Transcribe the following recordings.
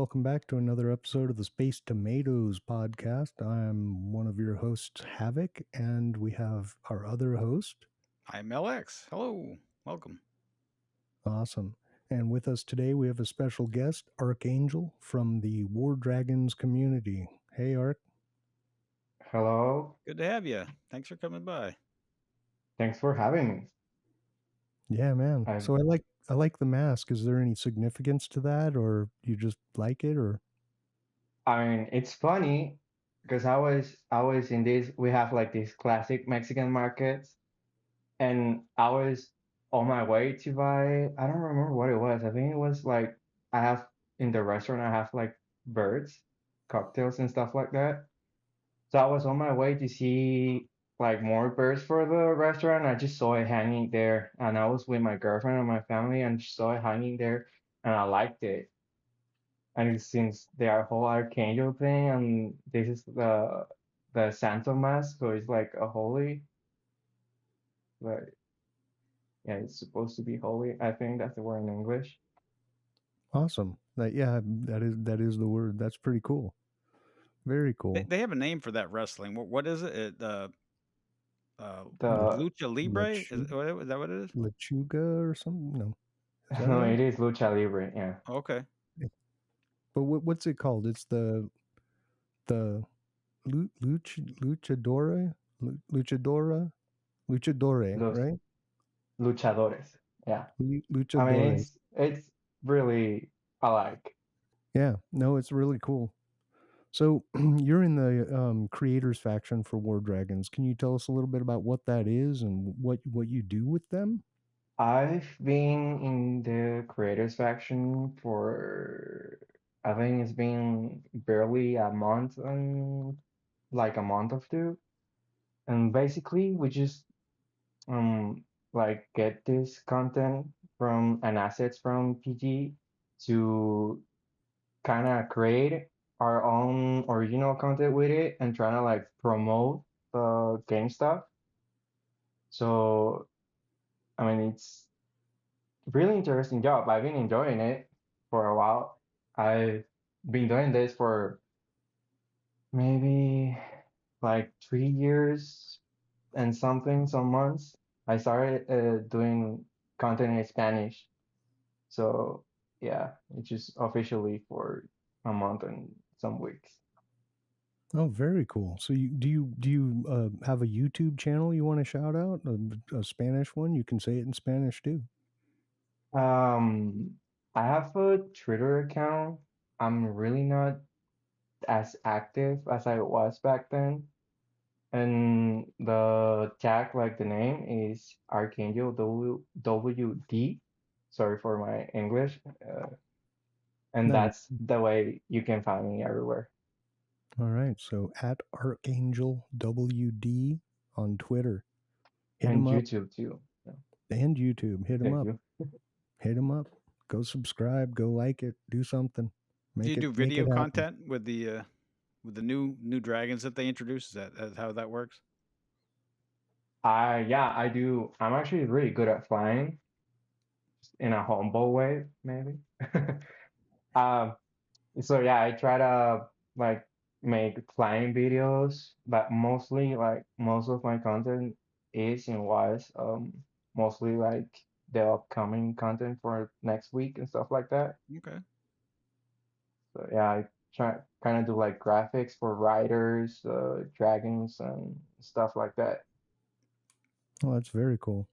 welcome back to another episode of the Space Tomatoes podcast. I'm one of your hosts, Havok, and we have our other host. I'm LX. Hello. Welcome. Awesome. And with us today, we have a special guest, ArcAngel from the War Dragons community. Hey, Arc. Hello. Good to have you. Thanks for coming by. Thanks for having me. Yeah, man. So I like the mask. Is there any significance to that, or you just like it, or? I mean, it's funny because I was in this. We have like these classic Mexican markets, and I was on my way to buy. I don't remember what it was. I think it was like I have in the restaurant. I have like birds, cocktails, and stuff like that. So I was on my way to see like more birds for the restaurant. I just saw it hanging there, and I was with my girlfriend and my family, and saw it hanging there, and I liked it. And since they are whole archangel thing, and this is the Santa mask, so it's like a holy, but yeah, it's supposed to be holy. I think that's the word in English. Awesome. That is the word. That's pretty cool. Very cool. They have a name for that wrestling. What is it? The Lucha Libre? Is that what it is? Lechuga or something? No. no, right? it is lucha libre. Yeah. Okay. But what's it called? It's the luchadora, Los right? luchadores. Yeah. I mean, Luchadores. it's really I like. Yeah, no, it's really cool. So you're in the creators faction for War Dragons. Can you tell us a little bit about what that is and what you do with them? I've been in the creators faction for I think it's been barely a month and like a month or two. And basically we just like get this content from and assets from PG to kind of create our own original content with it and trying to like promote the game stuff. So I mean it's really interesting job. I've been enjoying it for a while. I've been doing this for maybe like 3 years and something, some months. I started doing content in Spanish. So yeah, it's just officially for a month and some weeks. Oh, very cool. So do you have a YouTube channel you want to shout out? A Spanish one? You can say it in Spanish too. Um, I have a Twitter account. I'm really not as active as I was back then. And the tag, like the name, is Archangel WD. Sorry for my English. And No. that's the way you can find me everywhere. All right. So at ArcAngel WD on Twitter. Hit And him up. YouTube too. Yeah. And YouTube. Hit him Thank up. you. Hit him up. Go subscribe. Go like it. Do something. Do you do Make video it happen. content with the new dragons that they introduced? Is that how that works? Yeah, I do. I'm actually really good at flying in a humble way, maybe. Um, so yeah, I try to like make flying videos, but mostly like most of my content is and was mostly like the upcoming content for next week and stuff like that. Okay. So yeah, I try kind of do like graphics for riders, dragons and stuff like that. Oh, that's very cool.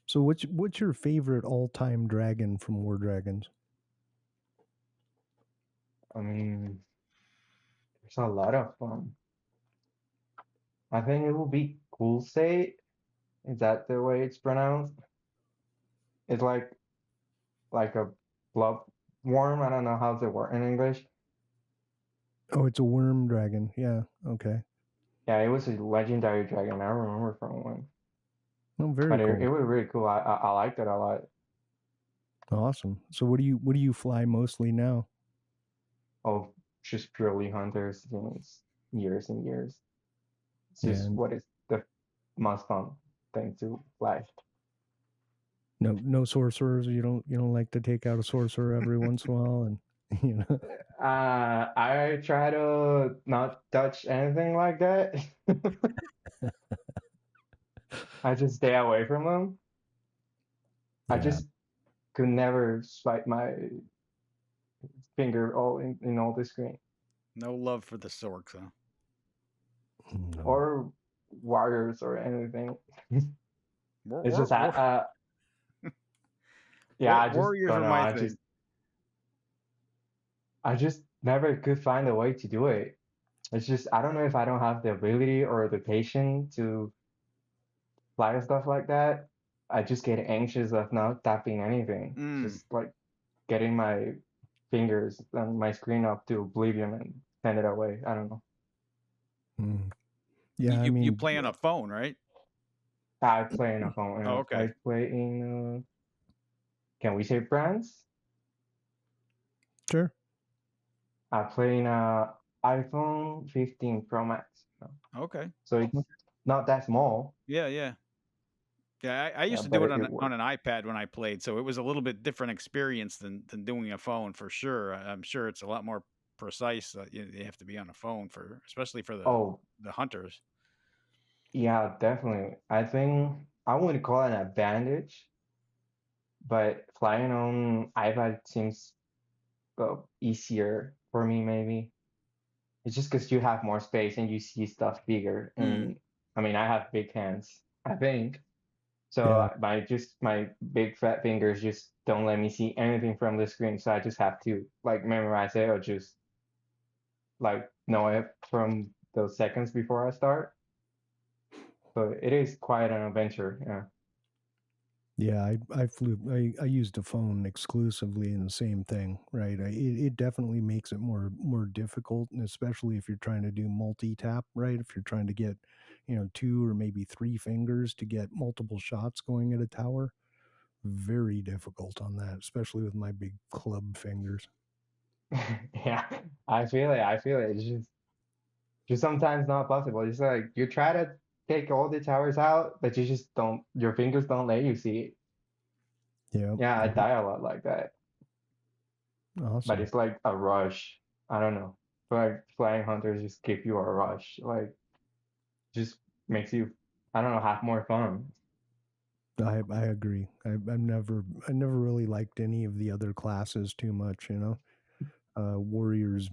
So what's your favorite all-time dragon from War Dragons? I mean, there's a lot of fun. I think it will be cool say. Is that the way it's pronounced? It's like a blob worm. I don't know how to word in English. Oh, it's a worm dragon. Yeah. Okay. Yeah, it was a legendary dragon. I remember from one. Oh, very But cool. it was really cool. I liked it a lot. Awesome. So what do you fly mostly now? Oh, just purely hunters since years and years. It's just And what is the most fun thing to fly. no sorcerers. You don't like to take out a sorcerer every once in a while and You know? I try to not touch anything like that. I just stay away from them. I Yeah. just could never swipe my finger all in all the screen No love for the Sorks, huh? No. or wires or anything. War, It's just war, war, yeah, I just Warriors don't were know. my thing. I just never could find a way to do it. It's just I don't know if I don't have the ability or the patience to fly stuff like that. I just get anxious of not tapping anything. Mm. Just like getting my fingers and my screen up to oblivion and send it away. I don't know. Mm. You, Yeah, I you mean, play on a phone, right? I play in a phone. Oh, Yeah. okay. I play in. Can we say brands? sure. I play in a iPhone 15 Pro Max. Okay. So it's not that small. Yeah, yeah. Yeah, I used Yeah, to but do it it on works. an iPad when I played, so it was a little bit different experience than doing a phone for sure. I'm sure it's a lot more precise. You have to be on a phone for, especially for Oh, the hunters. yeah, definitely. I think I wouldn't call it an advantage, but flying on iPad seems easier for me, maybe. It's just because you have more space and you see stuff bigger. Mm. And I mean, I have big hands, I think. So Yeah. my big fat fingers just don't let me see anything from the screen. So I just have to like memorize it or just like know it from those seconds before I start. So it is quite an adventure. Yeah. Yeah, I used a phone exclusively in the same thing, right? It definitely makes it more difficult, and especially if you're trying to do multi-tap, right? If you're trying to get, two or maybe three fingers to get multiple shots going at a tower, very difficult on that, especially with my big club fingers. Yeah, I feel it. I feel it. It's just sometimes not possible. It's like you try to take all the towers out, but you just don't. Your fingers don't let you see it. Yeah. Yeah, I die a lot like that. But Awesome. it's like a rush. I don't know. Like flying hunters just give you a rush. Like just makes you, I don't know, have more fun. I agree. I never really liked any of the other classes too much, Warriors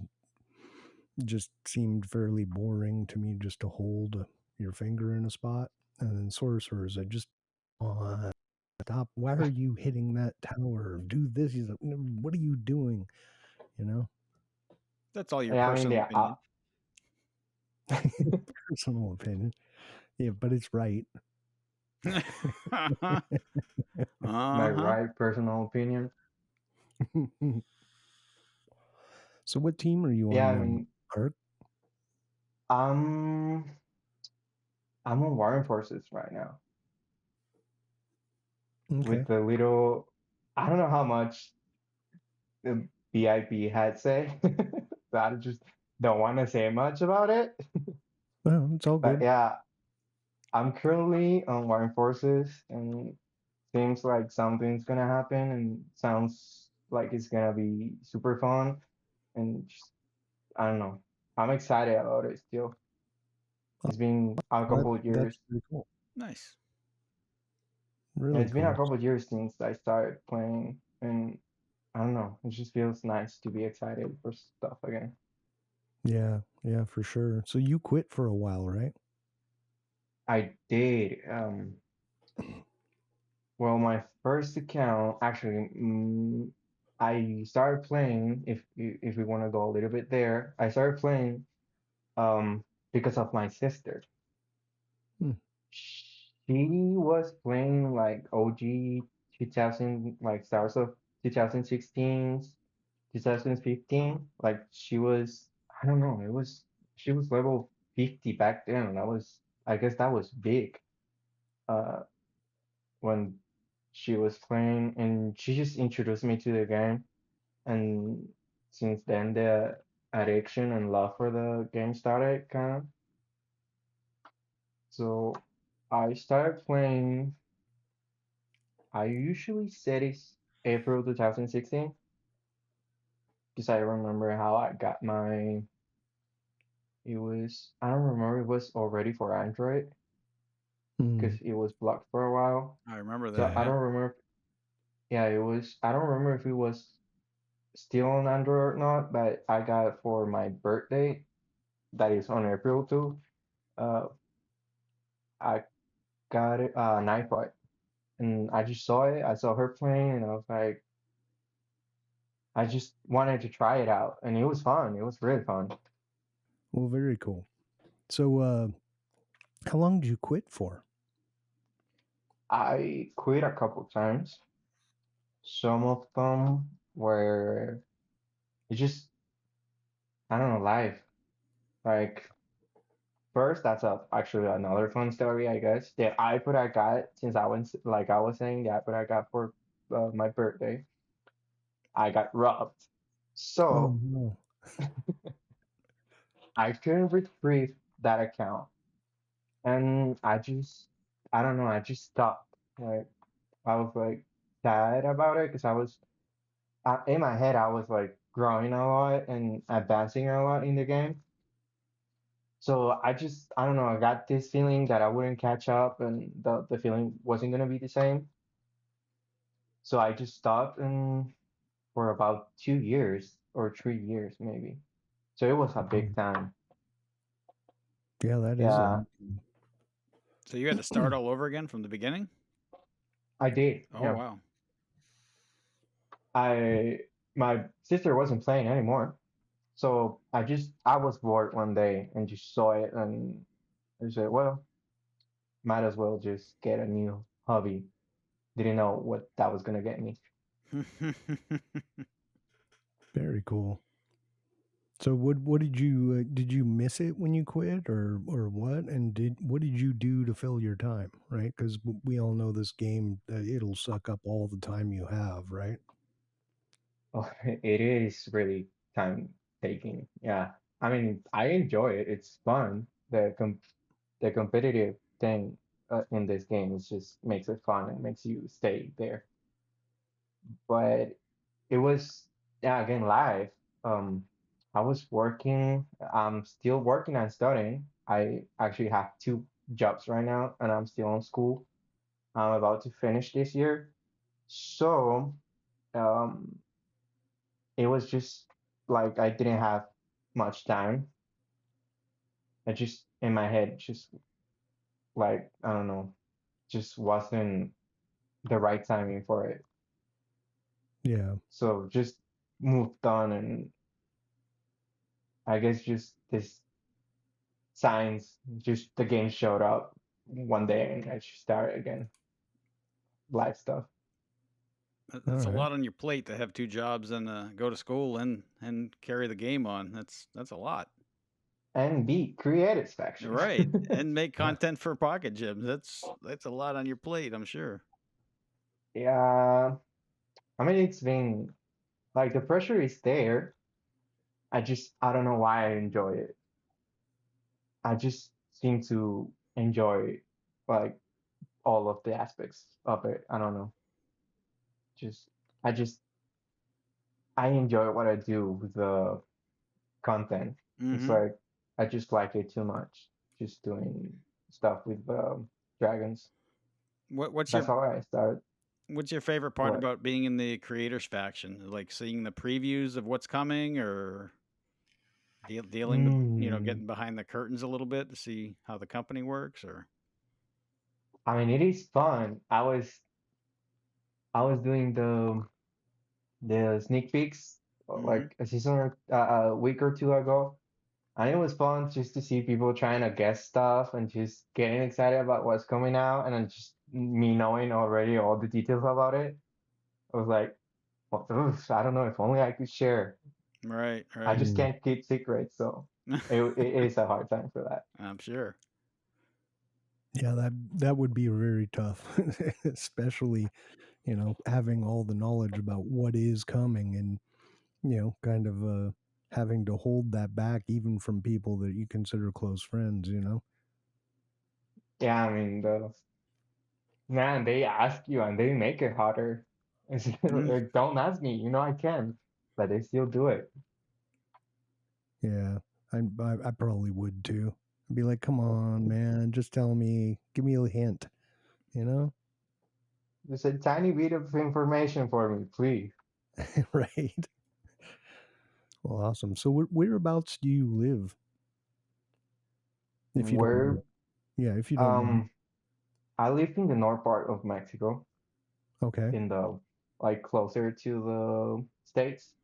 just seemed fairly boring to me just to hold your finger in a spot. And then sorcerers, I just stop. Why are you hitting that tower? Do this. He's like, what are you doing? You know, That's all your Yeah, I mean, personal yeah, opinion. personal opinion. Yeah, but it's right. my Uh-huh. right personal opinion. So, what team are you Yeah, on I then, mean, Ark? I'm I'm on Warren Forces right now Okay. with the little. I don't know how much the BIP had say. So I just don't want to say much about it. Well, it's all But good. yeah, I'm currently on Warren Forces, and seems like something's gonna happen, and sounds like it's gonna be super fun. And just, I don't know, I'm excited about it still. It's been a That, couple of that's years. pretty cool. Nice. Yeah, Really it's been a cool. couple of years since I started playing, and I don't know, it just feels nice to be excited for stuff again. Yeah, yeah, for sure. So you quit for a while, right? I did. Well, my first account actually, I started playing. If we want to go a little bit there, I started playing because of my sister. Hmm. She was playing like OG 2000, like stars of 2016, 2015. Like she was, I don't know, she was level 50 back then. That was, I guess that was big. Uh, when she was playing, and she just introduced me to the game. And since then, the addiction and love for the game started kind of. So I started playing. I usually set it April 2016, because I remember how I got my. It was I don't remember it was already for Android Hmm. because it was blocked for a while. I remember So that. I Yeah. don't remember. Yeah, it was. I don't remember if it was still on Android or not, but I got it for my birthday. That is on April 2. Uh, I got it an iPod, and I just saw it. I saw her playing, and I was like, I just wanted to try it out, and it was fun. It was really fun. Well, very cool. So, how long did you quit for? I quit a couple times. Some of them were it's just I don't know life. Like first, that's actually another fun story, I guess. The iPod I got since I was like I was saying the iPod I got for my birthday, I got robbed. Oh So no. I couldn't retrieve that account, and I don't know, I just stopped. Like I was like sad about it because in my head I was like growing a lot and advancing a lot in the game. So I don't know, I got this feeling that I wouldn't catch up and the feeling wasn't gonna be the same. So I just stopped and for about 2 years or 3 years maybe. So it was a big Mhm. time. Yeah, that is a Yeah, long time. So you had to start all over again from the beginning? I did. Oh Yeah. wow. I my sister wasn't playing anymore. So I was bored one day and just saw it and I said, well, might as well just get a new hobby. Didn't know what that was gonna get me. Very cool. So, what did you miss it when you quit, or what? And what did you do to fill your time? Right? Because we all know this game, it'll suck up all the time you have. Right? Oh, it is really time taking. Yeah. I mean, I enjoy it. It's fun. The competitive thing in this game is just makes it fun and makes you stay there. But it was yeah, again live. Um, I was working. I'm still working and studying. I actually have two jobs right now, and I'm still in school. I'm about to finish this year. So, um, it was just like I didn't have much time. I just in my head, just like I don't know, just wasn't the right timing for it. Yeah. So just moved on, and I guess just this signs, just the game showed up one day, and I just started again, live stuff, All That's a right. lot on your plate to have two jobs and go to school and carry the game on. That's a lot. and be creative faction. Right. And make Yeah. content for pocket gyms. That's a lot on your plate, I'm sure. Yeah, I mean it's been like the pressure is there. I don't know why I enjoy it. I just seem to enjoy like all of the aspects of it. I don't know. Just I just I enjoy what I do with the content. It's Mhm. like I just like it too much. Just doing stuff with dragons. What's your That's how I started. what's your favorite part What? about being in the creators faction? Like seeing the previews of what's coming or dealing with, Mm, getting behind the curtains a little bit to see how the company works or I mean, it is fun. I was doing the sneak peeks Mhm. like a season a week or two ago, and it was fun just to see people trying to guess stuff and just getting excited about what's coming out, and then just me knowing already all the details about it. I was like, well, oof, I don't know if only I could share. Right, I right. just Mm. can't keep secrets, so it is a hard time for that. I'm sure. Yeah, that would be very tough, especially having all the knowledge about what is coming, and kind of having to hold that back even from people that you consider close friends. Yeah, I mean, man, they ask you and they make it harder. It's Mm. like, don't ask me, I can. but they still do it. Yeah, I probably would too. I'd be like, come on, man, just tell me, give me a hint, you know? Just a tiny bit of information for me, please. Right. Well, awesome. So whereabouts do you live? If you don't mind. Where Yeah, if you don't mind. um I live in the north part of Mexico, Okay. in the like closer to the states,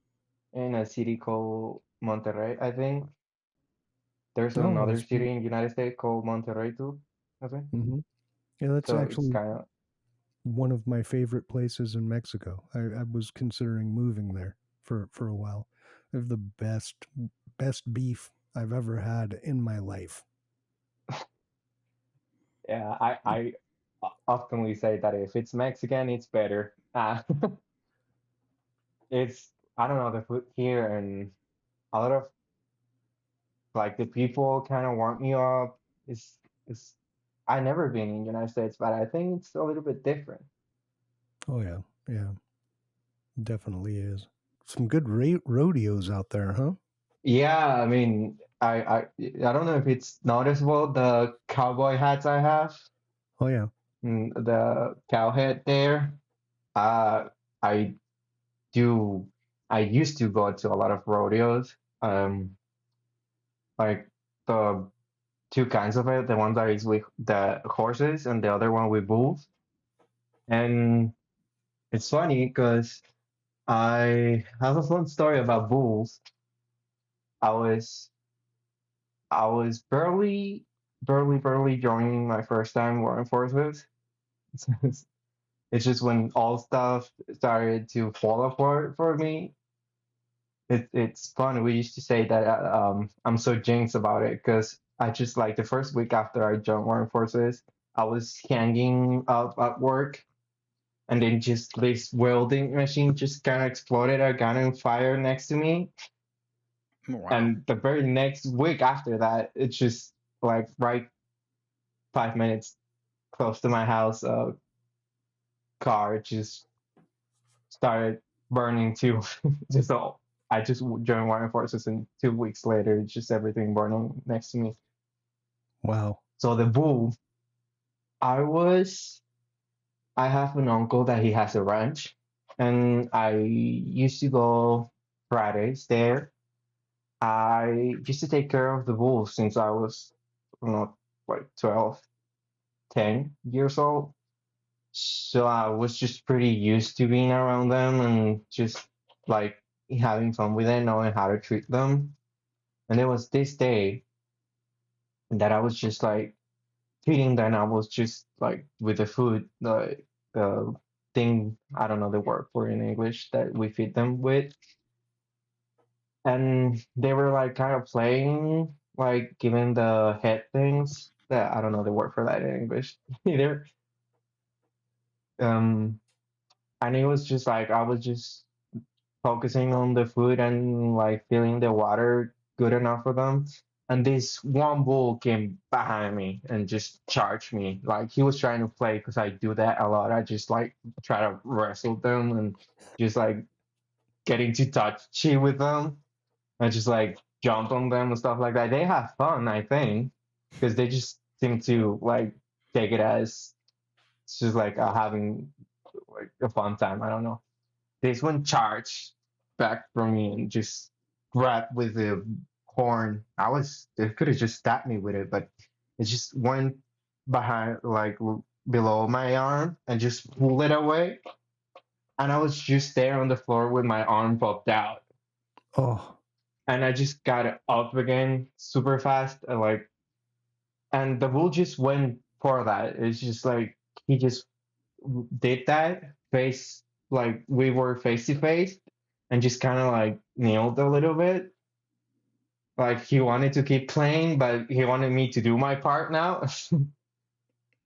in a city called Monterrey, I think. There's Oh, another that's city in the United States called Monterrey too, I think. mm-hmm. Yeah, that's So it's actually kind of one of my favorite places in Mexico. I was considering moving there for a while. They have the best beef I've ever had in my life. yeah. I oftenly say that if it's Mexican, it's better. It's I don't know the food here and a lot of like the people kind of warm me up. It's I never been in the United States, but I think it's a little bit different. Oh yeah, yeah, definitely is. Some good rodeos out there, huh? Yeah, I mean, I don't know if it's noticeable the cowboy hats I have, Oh yeah. the cow head there. Uh, I do. I used to go to a lot of rodeos. Like the two kinds of it. The one that is with the horses, and the other one with bulls. And it's funny because I have a fun story about bulls. I was I was barely joining my first time wearing forces. It's just when all stuff started to fall apart for me. It's fun. We used to say that I'm so jinxed about it because I just like the first week after I joined Warren Forces, I was hanging up at work, and then just this welding machine just kind of exploded. I got on fire next to me, Wow. and the very next week after that, it's just like right 5 minutes close to my house, car just started burning too. just all I just joined Warren Forces, and 2 weeks later, it's just everything burning next to me. Wow. So the bull, I was, I have an uncle that he has a ranch, and I used to go Fridays there. I used to take care of the bulls since I was, not like 12, 10 years old. So I was just pretty used to being around them and just like having fun with it, knowing how to treat them. And it was this day that I was just like feeding them. I was just like with the food, the thing, I don't know the word for it in English, that we feed them with. And they were like kind of playing, like giving the head things that I don't know the word for that in English either. Um, and it was just like I was just focusing on the food and like filling the water good enough for them. And this one bull came behind me and just charged me. Like he was trying to play because I do that a lot. I just like try to wrestle them and just like getting too touchy with them. I just like jump on them and stuff like that. They have fun, I think, because they just seem to like take it as it's just like having like a fun time. I don't know. This one charged back from me and just grabbed with the horn. It could have just stabbed me with it, but it just went behind, like below my arm and just pulled it away. And I was just there on the floor with my arm popped out. Oh, And I just got it up again super fast. And the bull just went for that. It's just like, he just did that face, like we were face to face, and just kind of like nailed a little bit. Like he wanted to keep playing, but he wanted me to do my part now.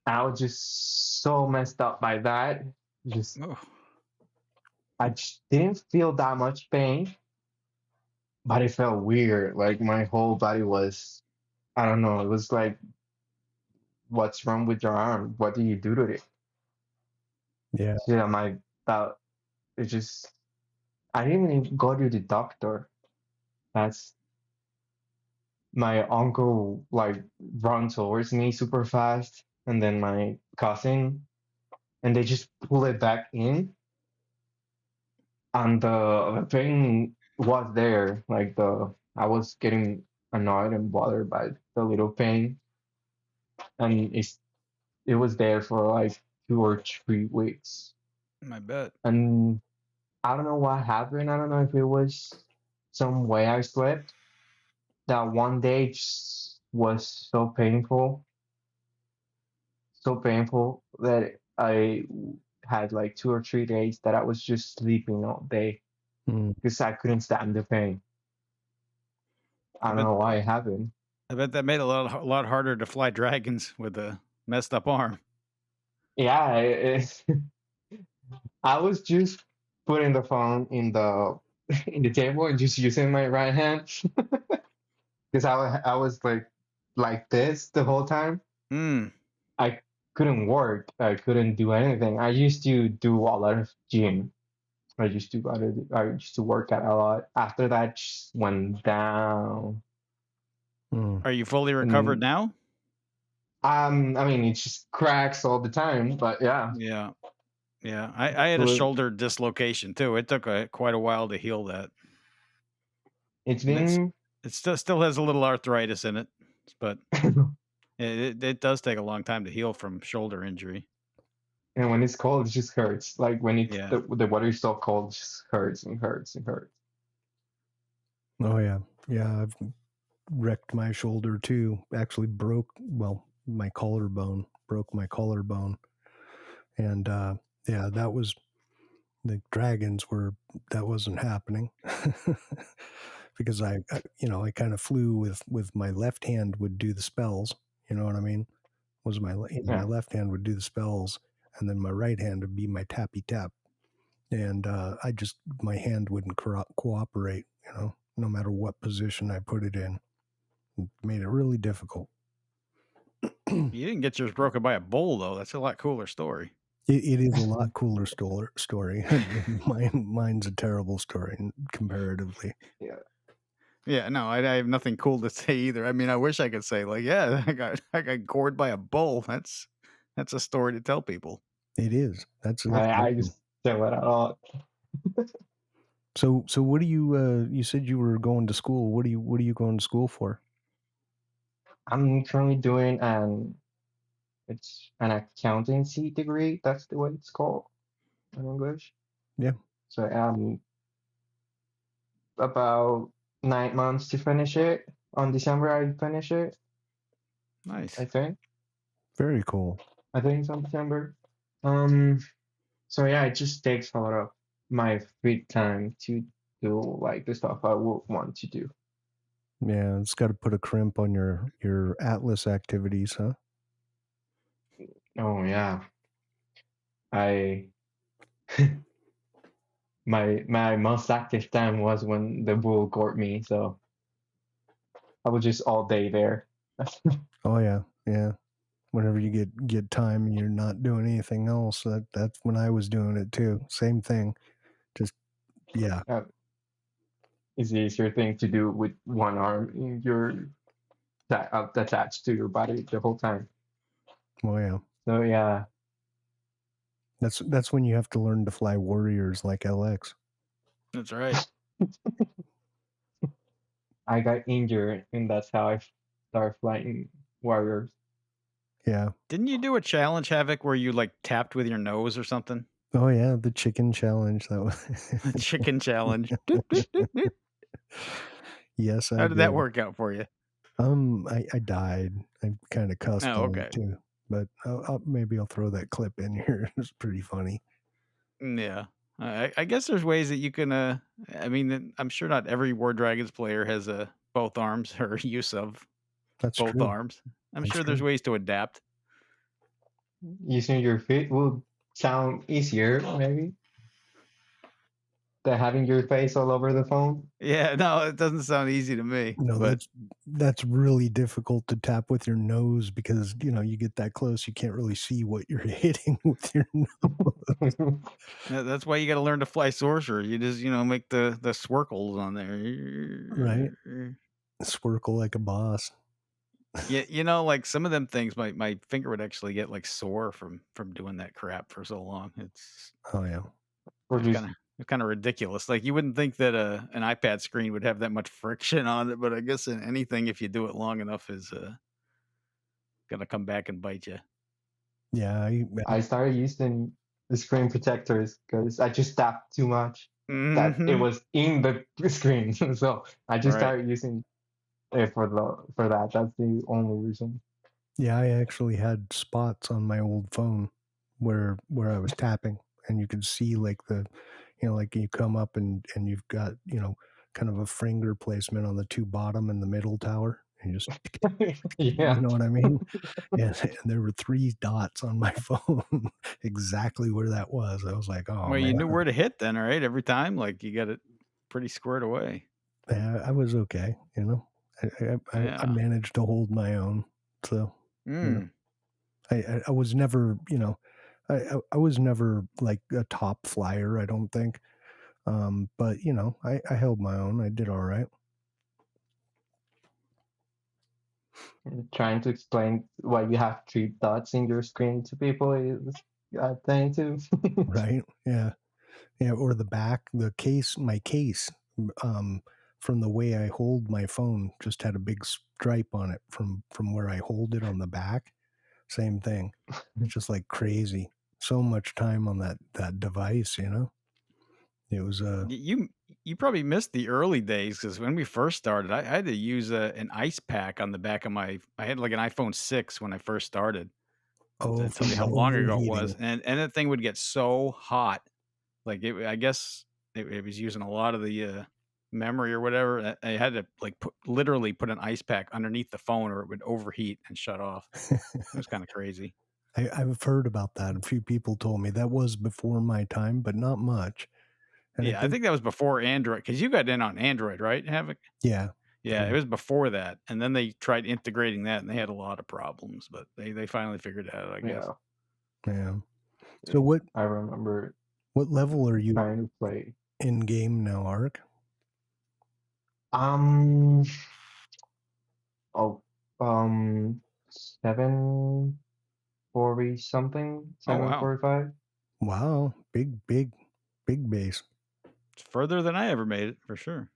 I was just so messed up by that. Just Oh, I just didn't feel that much pain, but it felt weird. Like my whole body was, I don't know. It was like, what's wrong with your arm? What do you do to it? yeah. Yeah, my that it just I didn't even go to the doctor. That's my uncle like run towards me super fast, and then my cousin, and they just pull it back in, and the pain was there. Like the I was getting annoyed and bothered by the little pain, and it was there for like 2 or 3 weeks. I bet. And I don't know what happened. I don't know if it was some way I slept. That one day just was so painful that I had like 2 or 3 days that I was just sleeping all day Mm. because I couldn't stand the pain. I I don't bet know why it happened. I bet that made it a lot harder to fly dragons with a messed up arm. Yeah, I was just putting the phone in the in the table and just using my right hand because I was like this the whole time. Hmm. I couldn't work. I couldn't do anything. I used to do a lot of gym. I used to work out a lot. After that, just went down. Mm. Are you fully recovered And now? I mean, it just cracks all the time. But yeah, Yeah. Yeah. I it had a was. shoulder dislocation too. It took quite a while to heal that. It's And been. it still has a little arthritis in it, but it does take a long time to heal from shoulder injury. And when it's cold, it just hurts. Like when it's Yeah. the water is so cold, it just hurts and hurts and hurts. Oh yeah, yeah. I've wrecked my shoulder too. Actually, my collarbone. Broke my collarbone, and yeah, that was the dragons were. That wasn't happening because I kind of flew with my left hand would do the spells. You know what I mean? Was my Yeah. left hand would do the spells, and then my right hand would be my tappy tap. And my hand wouldn't cooperate. No matter what position I put it in, it made it really difficult. You didn't get yours broken by a bull though. That's a lot cooler story. It is a lot cooler story. Mine's a terrible story comparatively. Yeah. Yeah, no, I have nothing cool to say either. I mean, I wish I could say like, yeah, I got gored by a bull. That's a story to tell people. It is. That's I awesome. just say what I thought. So what do you said you were going to school. What are you going to school for? I'm currently doing it's an accountancy degree. That's the way it's called in English. Yeah. So about 9 months to finish it. On December, I finish it. Nice. I think. Very cool. I think it's on December. Um. So yeah, it just takes a lot of my free time to do like the stuff I would want to do. Yeah, it's got to put a crimp on your Atlas activities, huh? Oh yeah, I my most active time was when the bull gored me. So I was just all day there. Oh yeah, yeah. Whenever you get time and you're not doing anything else, that's when I was doing it too. Same thing. Just yeah. It's the easier thing to do with one arm. You're attached to your body the whole time. Oh yeah. So yeah, That's when you have to learn to fly warriors like LX. That's right. I got injured, and that's how I started flying warriors. Yeah. Didn't you do a challenge, Havok, where you like tapped with your nose or something? Oh yeah, the chicken challenge. That was The chicken challenge. Doot, doot, doot, doot. yes, I How did that did. work out for you? I died. I kind of cussed Oh, on okay. it too, but maybe I'll throw that clip in here. It's pretty funny. Yeah. I guess there's ways that you can. I mean, I'm sure not every War Dragons player has both arms or use of That's both true. arms. I'm That's sure there's true. ways to adapt. Using your feet will sound easier, maybe. Than having your face all over the phone. Yeah, no, it doesn't sound easy to me, No, but that's really difficult to tap with your nose because, you get that close, you can't really see what you're hitting with your nose. that's why you gotta learn to fly sorcerer. You just, make the swirkles on Right? there. Swirkle like a boss. Yeah, like some of them things, my finger would actually get like sore from doing that crap for so long. Oh, yeah. Or It's just kind of it's kind of ridiculous. Like you wouldn't think that an iPad screen would have that much friction on it, but I guess in anything, if you do it long enough, is gonna come back and bite you. Yeah, I started using the screen protectors because I just tapped too much that it Hmm. was in the screen. So I just Right. started using it for that. That's the only reason. yeah, I actually had spots on my old phone where I was tapping, and you could see like like you come up and you've got, kind of a finger placement on the two bottom and the middle tower, and you just, Yeah. you know what I mean? And there were 3 dots on my phone exactly where that was. I was like, "Oh, Well, you man." knew where to hit then, right? Every time, like you got it pretty squared away. Yeah, I was okay, you know? I Yeah. managed to hold my own, so, you know, Mm. I was never, I was never, like, a top flyer, I don't think, but, I held my own, I did alright. Trying to explain why you have 3 dots in your screen to people is a thing too. Right? Yeah. Yeah, or the case my case, um, from the way I hold my phone just had a big stripe on it from where I hold it on the back. Same thing. It's just like crazy. So much time on that device, you know? It was You probably missed the early days because when we first started, I had to use an ice pack on the back of my. I had like an iPhone 6 when I first started. oh, To for tell you the how long ago it was, overheating. and that thing would get so hot, like I guess it was using a lot of the memory or whatever. I had to like literally put an ice pack underneath the phone, or it would overheat and shut off. It was kind of crazy. I've heard about that. A few people told me that was before my time, but not much. And I Yeah, I think, think that was before Android because you got in on Android, right? Havoc. yeah, Yeah, yeah, it was before that, and then they tried integrating that, and they had a lot of problems, but they finally figured it out, I guess. Yeah. yeah. So Yeah. I remember what level are you trying to play. in game now, Arc? Um. Oh. Um. 740 something. Oh wow, 745. Wow, big base. it's further than I ever made it for sure.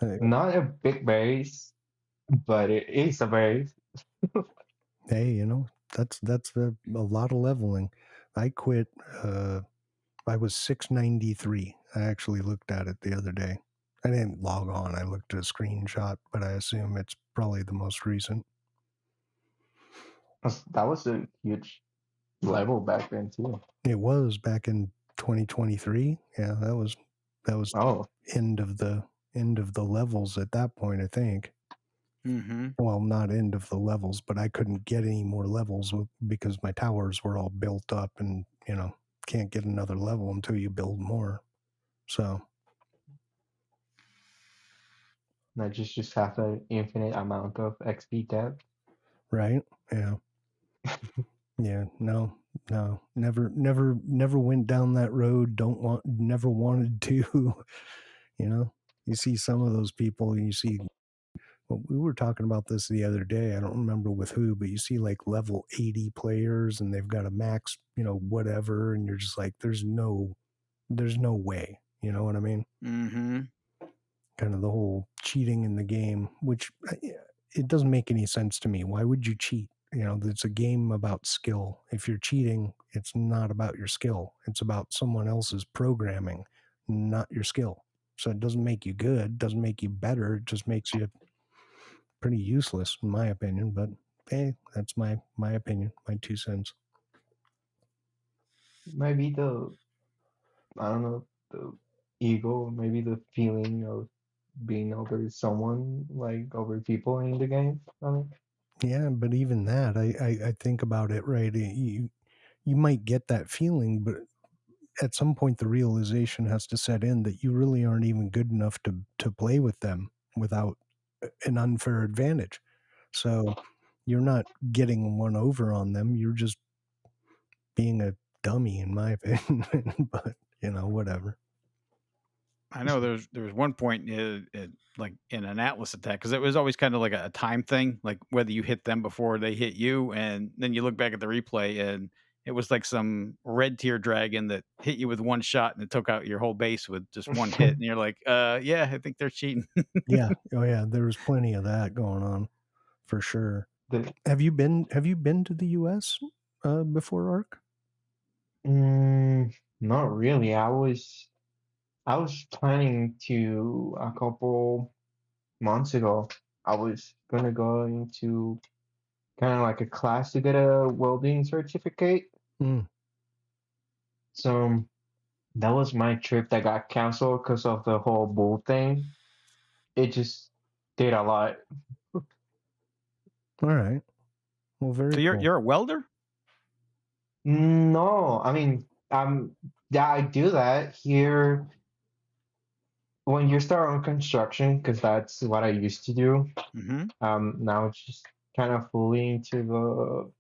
Hey, Not a big base, but it is a base. hey, that's a lot of leveling. I quit. I was 693. I actually looked at it the other day. I didn't log on. I looked at a screenshot, but I assume it's probably the most recent. That was a huge level back then too. It was back in 2023. Yeah, that was Oh, end of the levels at that point, I think. Hmm. Well, not end of the levels, but I couldn't get any more levels because my towers were all built up, and can't get another level until you build more. So I just have an infinite amount of XP depth. right, yeah, yeah, no, never went down that road. Never wanted to. You see some of those people, and you see. Well, we were talking about this the other day. I don't remember with who, but you see like level 80 players, and they've got a max, whatever, and you're just like, there's no way. You know what I mean? Hmm. Kind of the whole cheating in the game, which it doesn't make any sense to me. Why would you cheat? It's a game about skill. If you're cheating, it's not about your skill. It's about someone else's programming, not your skill. So it doesn't make you good, doesn't make you better. It just makes you pretty useless, in my opinion. But hey, that's my opinion, my 2 cents. Maybe I don't know, the ego, maybe the feeling of being over someone, like over people in the game. I don't Yeah, but even that, I think about it, right? You might get that feeling, but at some point the realization has to set in that you really aren't even good enough to play with them without an unfair advantage. So you're not getting one over on them. You're just being a dummy, in my opinion. But whatever. I know there was one point, like in an Atlas attack, because it was always kind of like a time thing, like whether you hit them before they hit you, and then you look back at the replay, and it was like some red tier dragon that hit you with one shot, and it took out your whole base with just one hit, and you're like, yeah, I think they're cheating. Yeah. Oh yeah. There's plenty of that going on for sure. The, Have you been to the US before, Arc? not really. I was planning to a couple months ago. I was gonna go into kind of like a class to get a welding certificate. Mm. So that was my trip that got canceled because of the whole bull thing. It just did a lot. All right. Well, very So you're cool. you're a welder? No, I mean, yeah, I do that here when you start on construction, because that's what I used to do. Mm-hmm. Now it's just kind of fully into the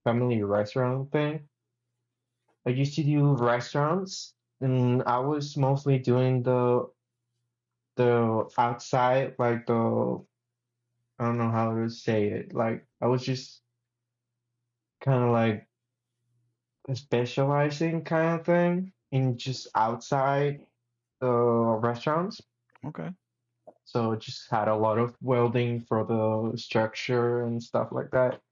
family restaurant thing. I used to do restaurants, and I was mostly doing the outside, like I don't know how to say it. Like I was just kind of like specializing kind of thing in just outside the restaurants. Okay. So just had a lot of welding for the structure and stuff like that.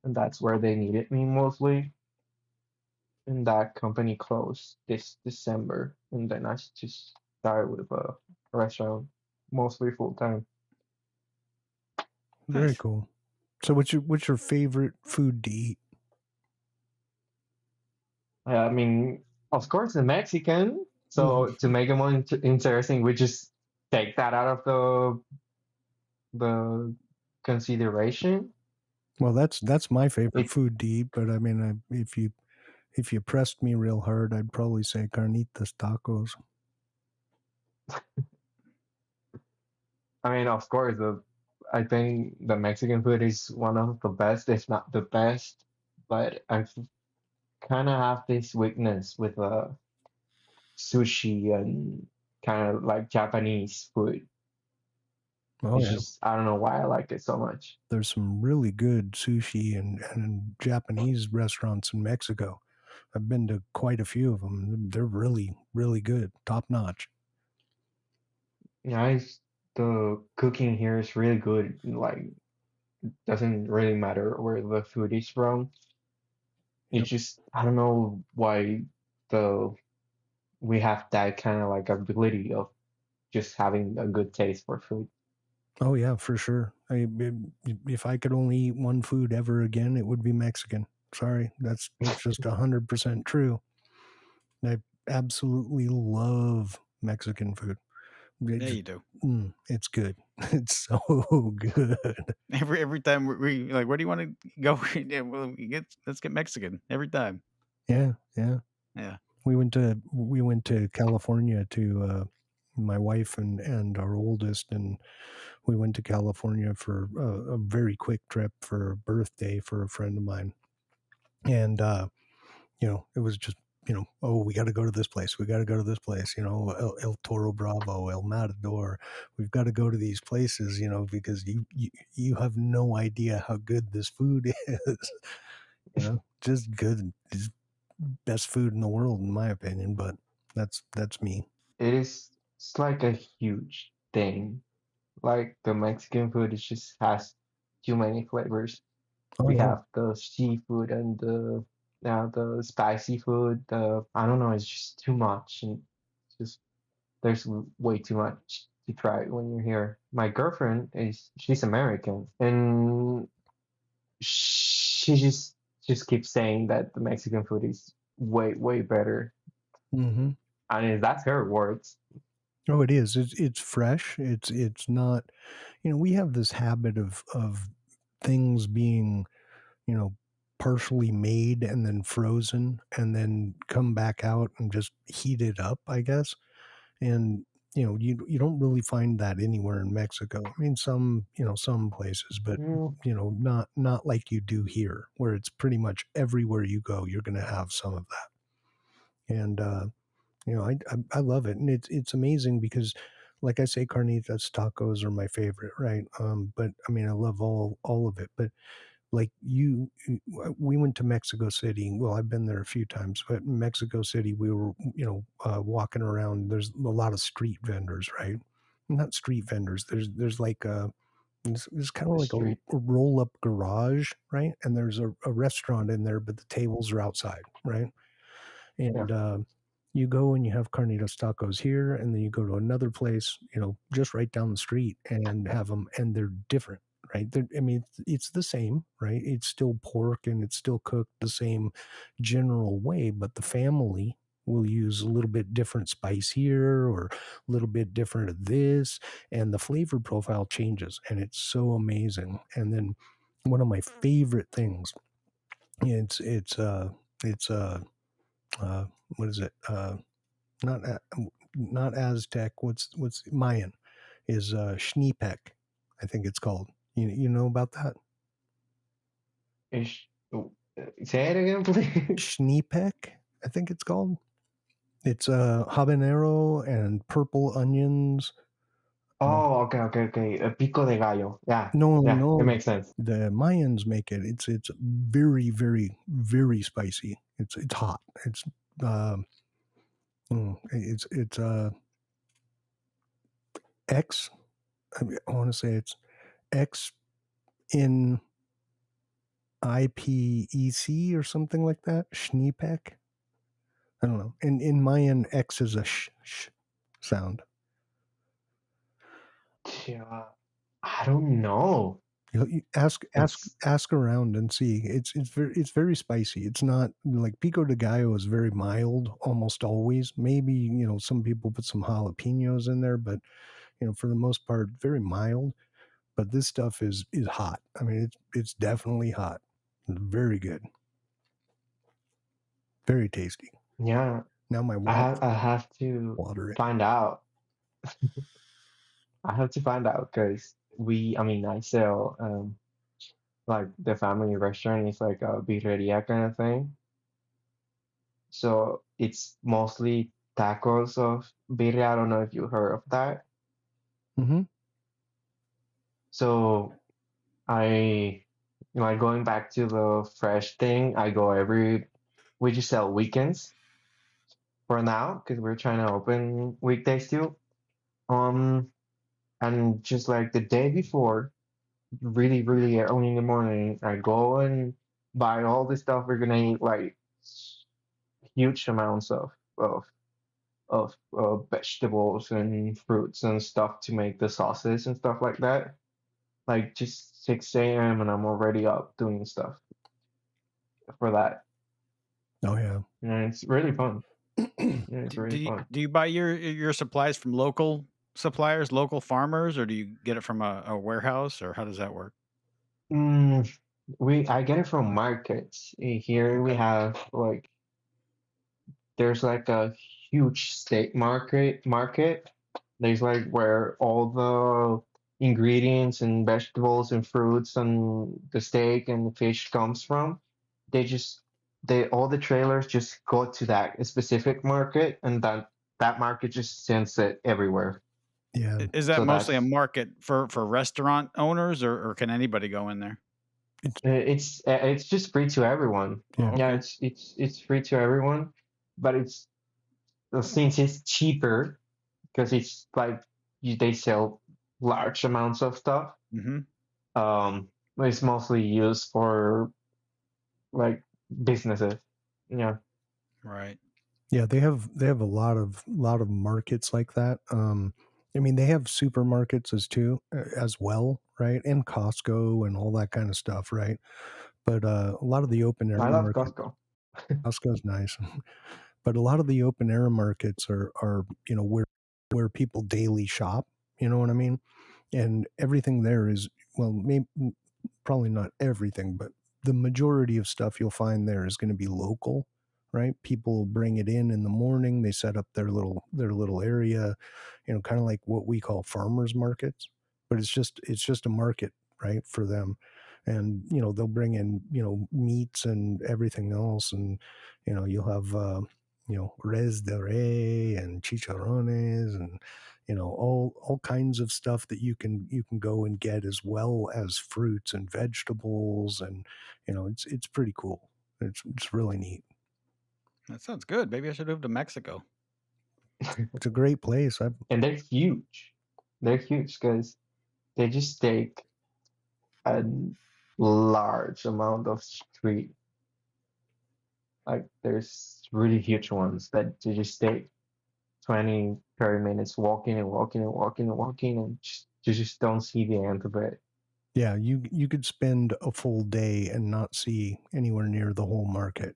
And that's where they needed me mostly. And that company closed this December. And then I just started with a restaurant, mostly full time. Very Nice. cool. So what's your favorite food to eat? I mean, of course, the Mexican. Well, So to make it more interesting, we just take that out of the consideration. well, that's my favorite It, food to eat. But I mean, if you pressed me real hard, I'd probably say carnitas tacos. I mean, of course, I think the Mexican food is one of the best, if not the best. But I kind of have this weakness with sushi and kind of like Japanese food. Oh It's yeah, just I don't know why I like it so much. there's some really good sushi and Japanese restaurants in Mexico. I've been to quite a few of them. They're really, really good, top notch. Yeah, the cooking here is really good. Like, doesn't really matter where the food is from. Yep. It's just I don't know why the we have that kind of like ability of just having a good taste for food. Oh yeah, for sure. If I could only eat one food ever again, it would be Mexican. Sorry, that's just 100% true. I absolutely love Mexican food. Yeah, you do. It's good. It's so good. Every time we like, where do you want to go? Yeah, well, let's get Mexican every time. Yeah, yeah. Yeah. We went to California to my wife and our oldest, and we went to California for a very quick trip for a birthday for a friend of mine. And it was just, oh, we got to go to this place. We got to go to this place. El Toro Bravo, El Matador. We've got to go to these places. Because you have no idea how good this food is. Just good. Just best food in the world, in my opinion. But that's me. It's like a huge thing. Like the Mexican food, it just has too many flavors. Oh We yeah. have the seafood and the spicy food. The I don't know, it's just too much, and just there's way too much to try when you're here. My girlfriend she's American, and she just keeps saying that the Mexican food is way better, Mm-hmm. and that's her words. Oh, it is. It's fresh. It's not. We have this habit of things being, you know, partially made and then frozen and then come back out and just heat it up, I guess. And you don't really find that anywhere in Mexico. I mean, some places, but Mm, not like you do here, where it's pretty much everywhere you go, you're going to have some of that. And I love it, and it's amazing because, like I say, carnitas tacos are my favorite, right? But I mean, I love all of it. But like we went to Mexico City. Well, I've been there a few times, but in Mexico City, we were walking around. There's a lot of street vendors, right? Not street vendors. There's like it's kind of the like a street. roll up garage, right? And there's a restaurant in there, but the tables are outside, right? Yeah. And you go and you have carnitas tacos here, and then you go to another place, just right down the street, and have them, and they're different, right? I mean, it's the same, right? It's still pork and it's still cooked the same general way, but the family will use a little bit different spice here or a little bit different of this, and the flavor profile changes, and it's so amazing. And then one of my favorite things, it's uh what is it, not not Aztec, what's Mayan, is Schnipek, I think it's called. You know about that? Ish. Say it again, please. Schnipek, I think it's called. It's habanero and purple onions. Oh, okay, okay, okay. A pico de gallo. Yeah, No, yeah, it no, makes sense. the Mayans make it. It's very, very, very spicy. It's hot. Um it's X. I want to say it's X in IPEC or something like that. Schneepeck. I don't know. In Mayan, X is a sh sound. Yeah, I don't know. You ask It's ask around and see. It's very spicy. It's not like pico de gallo is very mild almost always. Maybe some people put some jalapenos in there, but for the most part very mild. But this stuff is hot. I mean, it's definitely hot. Very good. Very tasty. yeah. Now my mouth's I have to watering. find out. I have to find out because I mean, I sell like the family restaurant is like a birreria kind of thing. So it's mostly tacos of birria. I don't know if you heard of that. Mm-hmm. So I, like going back to the fresh thing, I go we just sell weekends for now because we're trying to open weekdays too. Um, and just like the day before, really, really early in the morning, I go and buy all the stuff we're gonna eat, like huge amounts of vegetables and fruits and stuff to make the sauces and stuff like that. Like just 6 a.m. and I'm already up doing stuff for that. Oh yeah. And it's really fun. Yeah, it's really fun. Do you buy your supplies from local suppliers, local farmers, or do you get it from a warehouse, or how does that work? Mm, I get it from markets. Here we Okay. have like there's like a huge steak market. There's like where all the ingredients and vegetables and fruits and the steak and the fish comes from. They just they all the trailers just go to that specific market and that market just sends it everywhere. Yeah. Is that So mostly a that's market for restaurant owners, or can anybody go in there? It's it's just free to everyone. Oh, yeah. Yeah, okay. it's free to everyone, but it's since it's cheaper because it's like they sell large amounts of stuff. Hmm. It's mostly used for like businesses. Yeah, Right. Yeah, they have a lot of markets like that. I mean, they have supermarkets as well, right? And Costco and all that kind of stuff, right? But a lot of the open air I love markets, Costco. Costco's nice, but a lot of the open air markets are where people daily shop. You know what I mean? And everything there is, well, maybe probably not everything, but the majority of stuff you'll find there is going to be local, right? People bring it in the morning. They set up their little area, kind of like what we call farmers markets, but it's just a market, right, for them. And they'll bring in meats and everything else, and you'll have res de rey and chicharrones and all kinds of stuff that you can go and get, as well as fruits and vegetables, and it's pretty cool. It's really neat. That sounds good. Maybe I should move to Mexico. It's a great place. And they're huge. They're huge because they just take a large amount of street. Like there's really huge ones that you just take 20, 30 minutes walking and walking and walking and walking, and you just don't see the end of it. Yeah, you could spend a full day and not see anywhere near the whole market.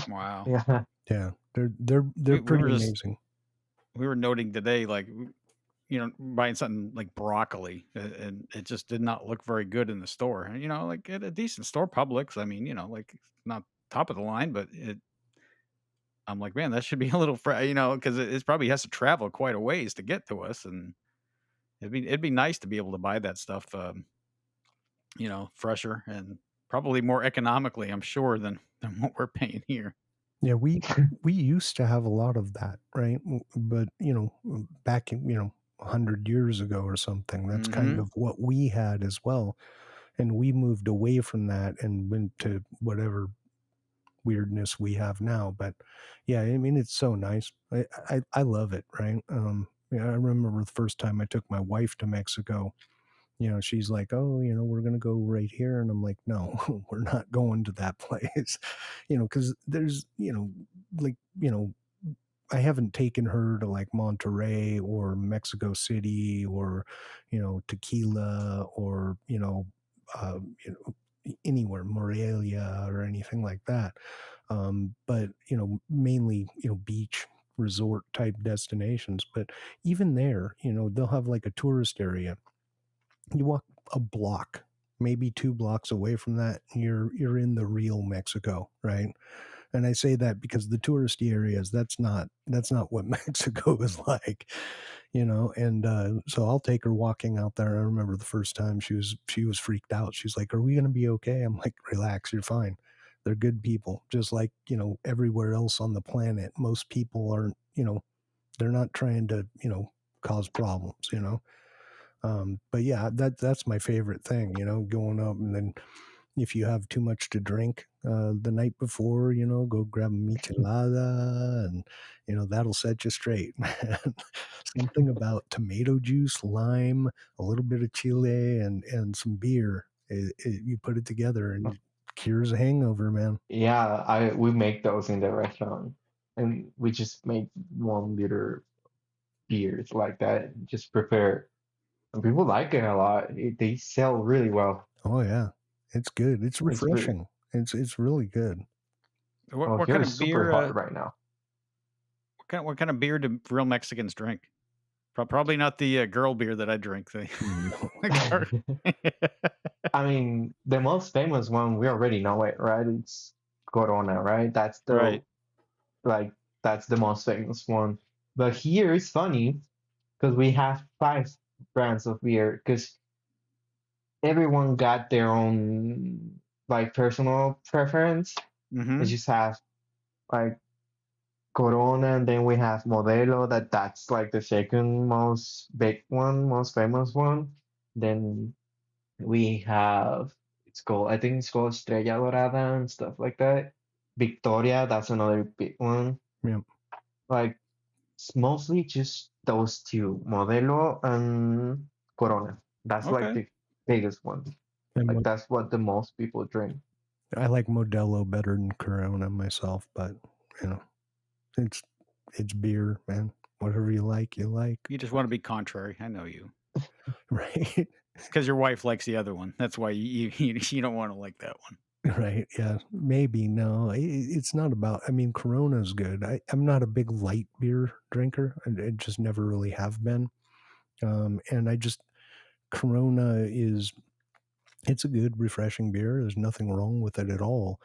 Wow. Yeah. Yeah, they're We were pretty just amazing. we were noting today, like buying something like broccoli, and it just did not look very good in the store. And like at a decent store, Publix. I mean, like it's not top of the line, but I'm like, man, that should be a little, because it probably has to travel quite a ways to get to us, and it'd be nice to be able to buy that stuff, fresher and probably more economically, I'm sure, than what we're paying here. Yeah, we used to have a lot of that, right? But back in 100 years ago or something, that's kind Mm-hmm. of what we had as well, and we moved away from that and went to whatever weirdness we have now. But yeah, I mean, it's so nice. I love it, right? Yeah, I remember the first time I took my wife to Mexico. She's like, oh, we're gonna go right here, and I'm like, no, we're not going to that place. Because there's like I haven't taken her to like Monterey or Mexico City or Tequila or uh, you anywhere, Morelia or anything like that. But mainly beach resort type destinations. But even there, they'll have like a tourist area. You walk a block, maybe 2 blocks away from that, you're in the real Mexico, right? And I say that because the touristy areas, that's not what Mexico is like, and so I'll take her walking out there. I remember the first time she was freaked out. She's like, are we going to be okay? I'm like, relax, you're fine. They're good people, just like everywhere else on the planet. Most people aren't, they're not trying to cause problems. But yeah, that's my favorite thing, going up, and then if you have too much to drink the night before, go grab a michelada, and that'll set you straight, man. Something about tomato juice, lime, a little bit of chile, and some beer. You put it together and it cures a hangover, man. Yeah, we make those in the restaurant, and we just make 1 liter beers like that. Just prepare, and people like it a lot. They sell really well. Oh yeah, it's good. It's It's really refreshing. It's really good. What well, what here kind is of super beer? hot right now. What kind of beer do real Mexicans drink? Probably not the girl beer that I drink. The No. I mean, the most famous one we already know it, right? It's Corona, right? Right. Like that's the most famous one. But here it's funny because we have 5 brands of beer because everyone got their own like personal preference. We Mm-hmm. just have like Corona, and then we have Modelo. That's like the second most big one, most famous one. Then we have I think it's called Estrella Dorada and stuff like that. Victoria, that's another big one. Yeah. Like it's mostly just those two, Modelo and Corona. That's like Okay. the biggest one. And Like that's what the most people drink. I like Modelo better than Corona myself, but you know, it's it's beer, man. Whatever you like, you like, You just want to be contrary. I know you. right? Because your wife likes the other one. That's why you don't want to like that one. Right? Yeah, maybe no. It's not about. I mean, Corona's good. I'm not a big light beer drinker. I just never really have been. And I just Corona is It's a good, refreshing beer. There's nothing wrong with it at all.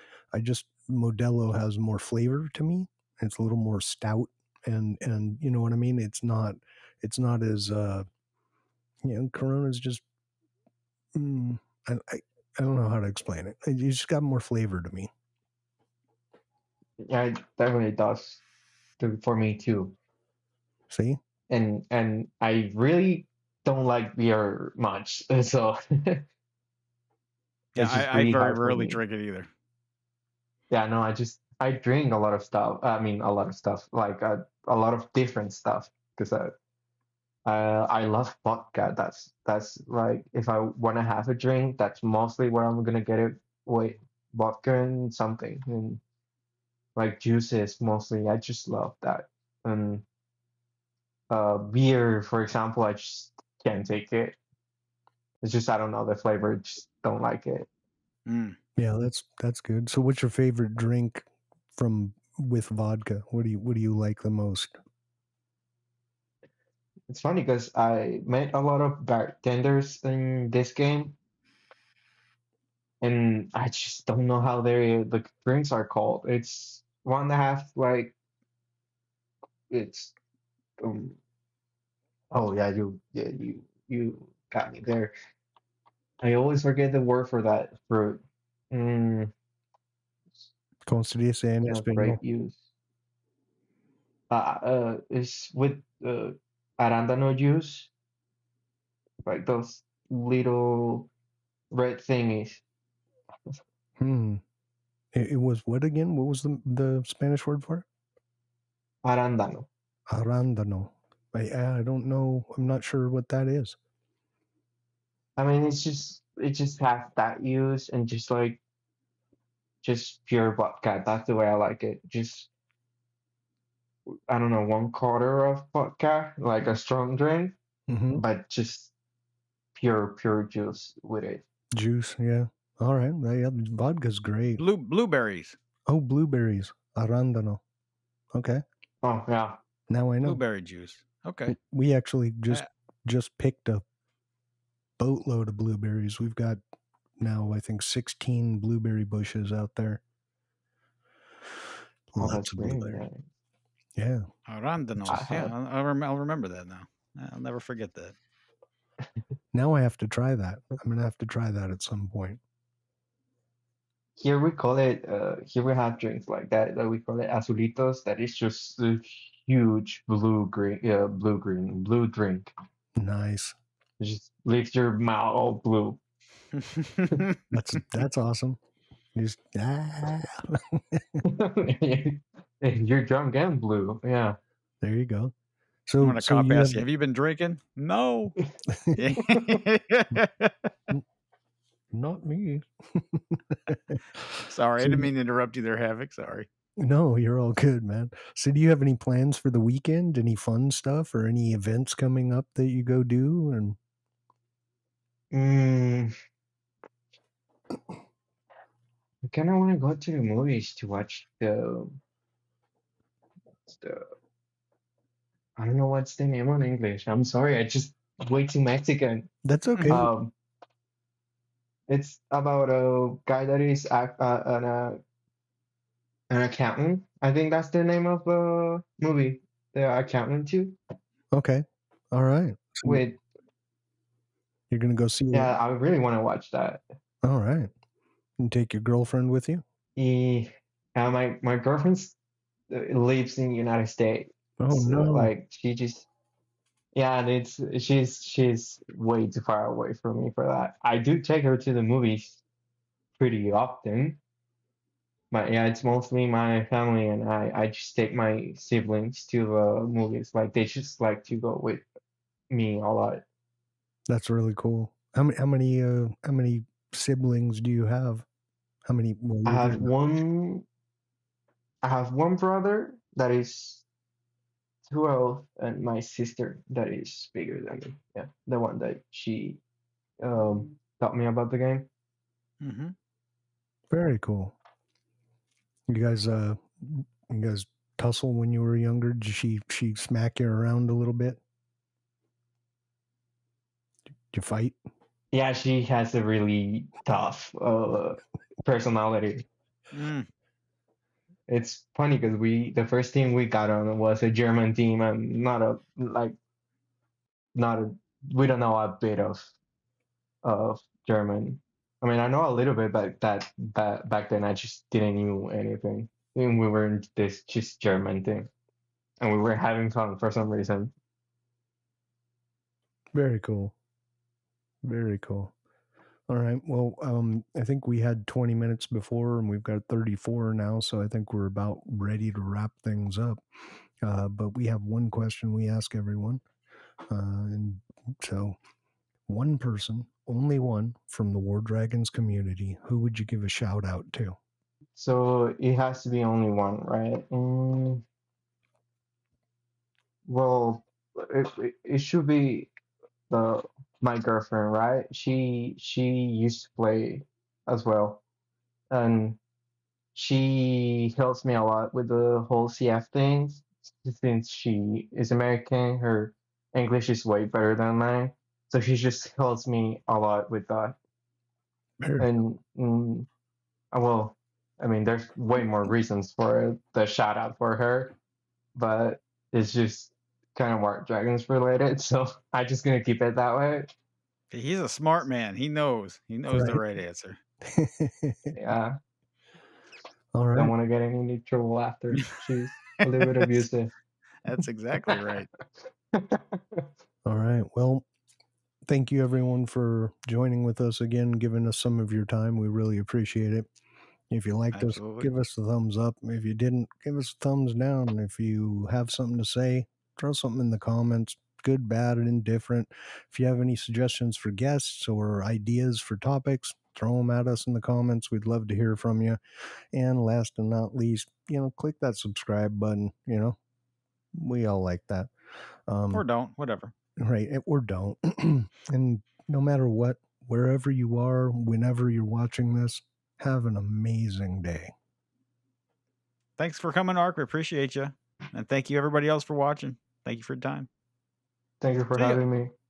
Modelo has more flavor to me. It's a little more stout, and you know what I mean. It's not as Corona's just mm, I don't know how to explain it. It just got more flavor to me. Yeah, it definitely does for me too. See, And I really don't like beer much, so Yeah, it's just I really very hard for rarely me. drink it either. Yeah, no, I drink a lot of stuff. I mean, a lot of stuff, like a lot of different stuff, because I love vodka. That's like if I want to have a drink, that's mostly where I'm gonna get it with vodka and something, and like juices mostly. I just love that. And beer, for example, I just can't take it. It's just I don't know the flavor. Just don't like it. Mm. yeah, that's good. So, what's your favorite drink from with vodka? What do you like the most? It's funny because I met a lot of bartenders in this game, and I just don't know how the drinks are called. It's one that have like it's um oh yeah, you got me there. I always forget the word for that fruit. Mm, ¿Cómo se dice en yeah, español? grape juice. It's with arándano juice, like those little red thingies. Hmm. It was what again? What was the Spanish word for it? Arándano. Arándano. I don't know. I'm not sure what that is. I mean, it just has that use and just pure vodka. That's the way I like it. Just I don't know, 1/4 of vodka, like a strong drink, Mm-hmm. but just pure juice with it. Juice, yeah. All right. Yeah, vodka's great. Blueberries. Oh, blueberries. Arándano. Okay. Oh yeah, Now I know. Blueberry juice. Okay. We actually I, just picked a boatload of blueberries. We've got now, I think, 16 blueberry bushes out there. oh that's Lots of great. blueberries. Yeah. Yeah. I Arandanos. Yeah, have I'll remember that now. I'll never forget that. Now I have to try that. I'm going to have to try that at some point. here we call it here we have drinks like that we call it azulitos. That is just a huge blue drink. Nice. It just leaves your mouth all blue. That's awesome. Just And you're drunk and blue. Yeah. there you go. When a So cop you asks have you, "Have you been drinking?" No. not me. Sorry, I So didn't mean to interrupt you there, Havoc. Sorry. no, you're all good, man. So do you have any plans for the weekend? Any fun stuff or any events coming up that you go do? And Mm, I kind of want to go to the movies to watch the I don't know what's the name on English. I'm sorry, I just way too Mexican. that's okay. Um, it's about a guy that is an accountant. I think that's the name of the movie. The Accountant too. Okay. All right. So With you're gonna go see it. yeah, I really want to watch that. All right. And take your girlfriend with you. He, my girlfriend lives in the United States. Oh So, no. like she just yeah, and it's she's way too far away from me for that. I do take her to the movies pretty often, but yeah, it's mostly my family and I just take my siblings to the movies. Like they just like to go with me a lot. That's really cool. How many siblings do you have? How many? Well, I you're have gonna. one I have one brother that is 12 and my sister that is bigger than me. Yeah, the one that she taught me about the game. Mm-hmm. Very cool. You guys tussle when you were younger? Did she smack you around a little bit? Did you fight? Yeah, she has a really tough personality. Mm. It's funny because the first team we got on was a German team and not a we don't know a bit of German. I mean, I know a little bit, but back then I just didn't knew anything. And we were in this just German thing, and we were having fun for some reason. Very cool. Very cool. All right. Well, I think we had 20 minutes before and we've got 34 now. So I think we're about ready to wrap things up. But we have one question we ask everyone. And so, one person, only one from the War Dragons community, who would you give a shout out to? So it has to be only one, right? Well, it should be the my girlfriend, right? She used to play as well, and she helps me a lot with the whole CF things. Since she is American, her English is way better than mine, so she just helps me a lot with that. Very And well, I mean, there's way more reasons for the shout out for her, but it's just kind of War Dragons related, so I'm just gonna keep it that way. He's a smart man. He knows. He knows the right. right answer. Yeah, All don't right. want to get in any trouble after. She's a little bit abusive. That's exactly right. All right. Well, thank you everyone for joining with us again, giving us some of your time. We really appreciate it. If you liked us, Absolutely. give us a thumbs up. If you didn't, give us a thumbs down. If you have something to say, throw something in the comments, good, bad, and indifferent. If you have any suggestions for guests or ideas for topics, throw them at us in the comments. We'd love to hear from you. And last and not least, click that subscribe button. We all like that. Or don't. Whatever. Right. Or don't. And no matter what, wherever you are, whenever you're watching this, have an amazing day. Thanks for coming, Ark. We appreciate you. And thank you, everybody else, for watching. Thank you for your time. Thank you for See ya. having me.